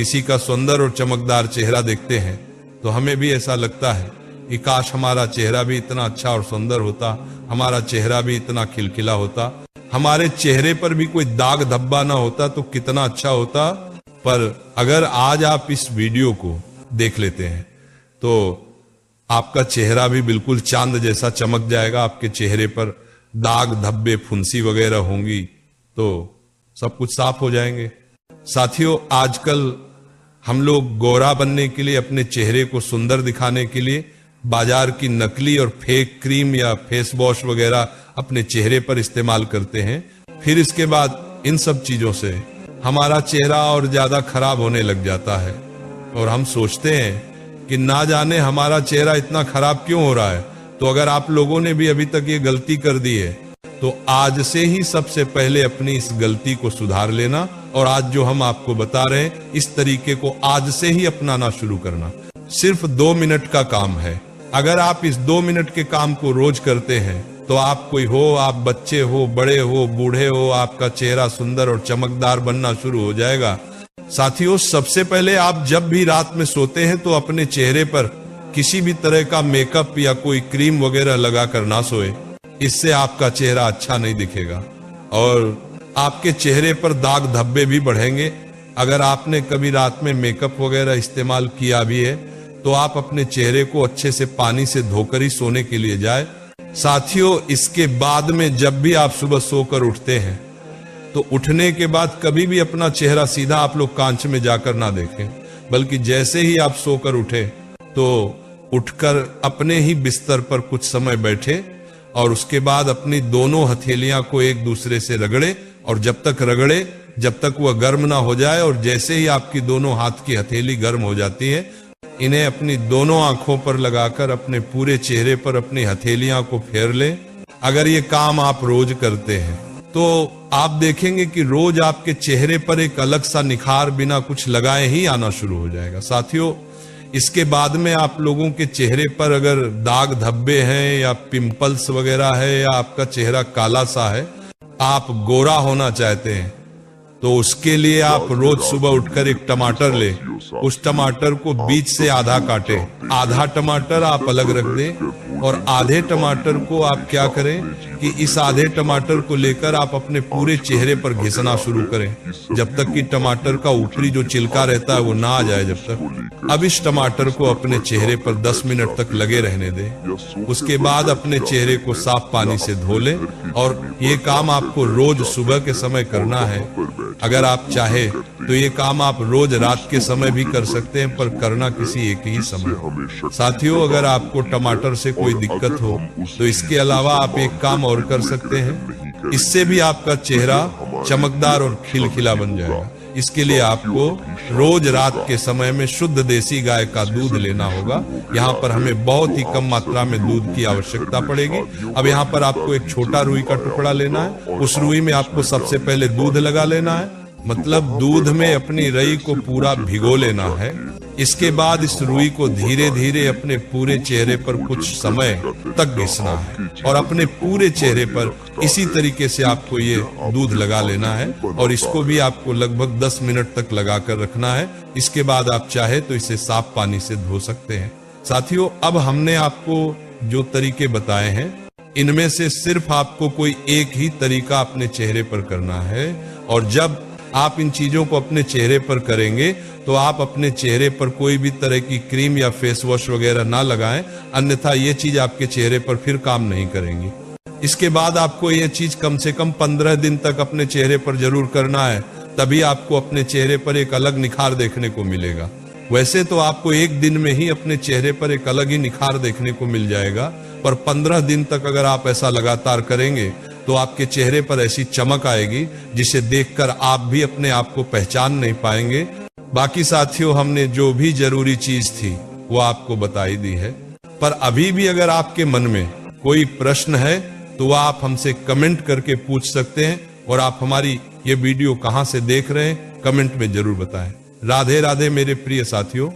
किसी का सुंदर और चमकदार चेहरा देखते हैं तो हमें भी ऐसा लगता है कि काश हमारा चेहरा भी इतना अच्छा और सुंदर होता, हमारा चेहरा भी इतना खिलखिला होता, हमारे चेहरे पर भी कोई दाग धब्बा ना होता तो कितना अच्छा होता। पर अगर आज आप इस वीडियो को देख लेते हैं तो आपका चेहरा भी बिल्कुल चांद जैसा चमक जाएगा। आपके चेहरे पर दाग धब्बे फुंसी वगैरह होंगी तो सब कुछ साफ हो जाएंगे। साथियों, आजकल हम लोग गोरा बनने के लिए, अपने चेहरे को सुंदर दिखाने के लिए बाजार की नकली और फेक क्रीम या फेस वॉश वगैरह अपने चेहरे पर इस्तेमाल करते हैं। फिर इसके बाद इन सब चीजों से हमारा चेहरा और ज्यादा खराब होने लग जाता है और हम सोचते हैं कि ना जाने हमारा चेहरा इतना खराब क्यों हो रहा है। तो अगर आप लोगों ने भी अभी तक ये गलती कर दी है तो आज से ही सबसे पहले अपनी इस गलती को सुधार लेना और आज जो हम आपको बता रहे हैं इस तरीके को आज से ही अपनाना शुरू करना। सिर्फ 2 मिनट का काम है। अगर आप इस 2 मिनट के काम को रोज करते हैं तो आप कोई हो, आप बच्चे हो, बड़े हो, बूढ़े हो, आपका चेहरा सुंदर और चमकदार बनना शुरू हो जाएगा। साथियों, सबसे पहले आप जब भी रात में सोते हैं तो अपने चेहरे पर किसी भी तरह का मेकअप या कोई क्रीम वगैरह लगा कर ना सोए। इससे आपका चेहरा अच्छा नहीं दिखेगा और आपके चेहरे पर दाग धब्बे भी बढ़ेंगे। अगर आपने कभी रात में मेकअप वगैरह इस्तेमाल किया भी है तो आप अपने चेहरे को अच्छे से पानी से धोकर ही सोने के लिए जाए। साथियों, इसके बाद में जब भी आप सुबह सोकर उठते हैं तो उठने के बाद कभी भी अपना चेहरा सीधा आप लोग कांच में जाकर ना देखें, बल्कि जैसे ही आप सोकर उठे तो उठकर अपने ही बिस्तर पर कुछ समय बैठे और उसके बाद अपनी दोनों हथेलियां को एक दूसरे से रगड़े और जब तक वह गर्म ना हो जाए और जैसे ही आपकी दोनों हाथ की हथेली गर्म हो जाती है, इन्हें अपनी दोनों आंखों पर लगाकर अपने पूरे चेहरे पर अपनी हथेलियां को फेर लें। अगर ये काम आप रोज करते हैं तो आप देखेंगे कि रोज आपके चेहरे पर एक अलग सा निखार बिना कुछ लगाए ही आना शुरू हो जाएगा। साथियों, इसके बाद में आप लोगों के चेहरे पर अगर दाग धब्बे हैं या पिंपल्स वगैरह है या आपका चेहरा काला सा है, आप गोरा होना चाहते हैं तो उसके लिए आप रोज सुबह उठकर एक टमाटर ले, उस टमाटर को बीच से आधा काटे, आधा टमाटर आप अलग रख दें और आधे टमाटर को आप क्या करें कि इस आधे टमाटर को लेकर आप अपने पूरे चेहरे पर घिसना शुरू करें जब तक कि टमाटर का ऊपरी जो छिलका रहता है वो ना आ जाए। जब तक अब इस टमाटर को अपने चेहरे पर 10 मिनट तक लगे रहने दें। उसके बाद अपने चेहरे को साफ पानी से धो लें और ये काम आपको रोज सुबह के समय करना है। अगर आप चाहे तो ये काम आप रोज रात के समय भी कर सकते हैं, पर करना किसी एक ही समय। साथियों, अगर आपको टमाटर से कोई दिक्कत हो तो इसके अलावा आप एक काम और कर सकते हैं। इससे भी आपका चेहरा चमकदार और खिलखिला बन जाएगा। इसके लिए आपको रोज रात के समय में शुद्ध देसी गाय का दूध लेना होगा। यहाँ पर हमें बहुत ही कम मात्रा में दूध की आवश्यकता पड़ेगी। अब यहाँ पर आपको एक छोटा रुई का टुकड़ा लेना है। उस रुई में आपको सबसे पहले दूध लगा लेना है, मतलब दूध में अपनी रई को पूरा भिगो लेना है। इसके बाद इस रुई को धीरे धीरे अपने पूरे चेहरे पर कुछ समय तक घिसना है और अपने पूरे चेहरे पर इसी तरीके से आपको ये दूध लगा लेना है और इसको भी आपको लगभग 10 मिनट तक लगाकर रखना है। इसके बाद आप चाहे तो इसे साफ पानी से धो सकते हैं। साथियों, अब हमने आपको जो तरीके बताए हैं इनमें से सिर्फ आपको कोई एक ही तरीका अपने चेहरे पर करना है और जब आप इन चीजों को अपने चेहरे पर करेंगे तो आप अपने चेहरे पर कोई भी तरह की क्रीम या फेस वॉश वगैरह ना लगाएं, अन्यथा ये चीज आपके चेहरे पर फिर काम नहीं करेंगी। इसके बाद आपको ये चीज कम से कम 15 दिन तक अपने चेहरे पर जरूर करना है, तभी आपको अपने चेहरे पर एक अलग निखार देखने को मिलेगा। वैसे तो आपको एक दिन में ही अपने चेहरे पर एक अलग ही निखार देखने को मिल जाएगा, पर 15 दिन तक अगर आप ऐसा लगातार करेंगे तो आपके चेहरे पर ऐसी चमक आएगी जिसे देखकर आप भी अपने आप को पहचान नहीं पाएंगे। बाकी साथियों, हमने जो भी जरूरी चीज थी वो आपको बताई दी है, पर अभी भी अगर आपके मन में कोई प्रश्न है तो आप हमसे कमेंट करके पूछ सकते हैं और आप हमारी ये वीडियो कहां से देख रहे हैं कमेंट में जरूर बताएं। राधे राधे मेरे प्रिय साथियों।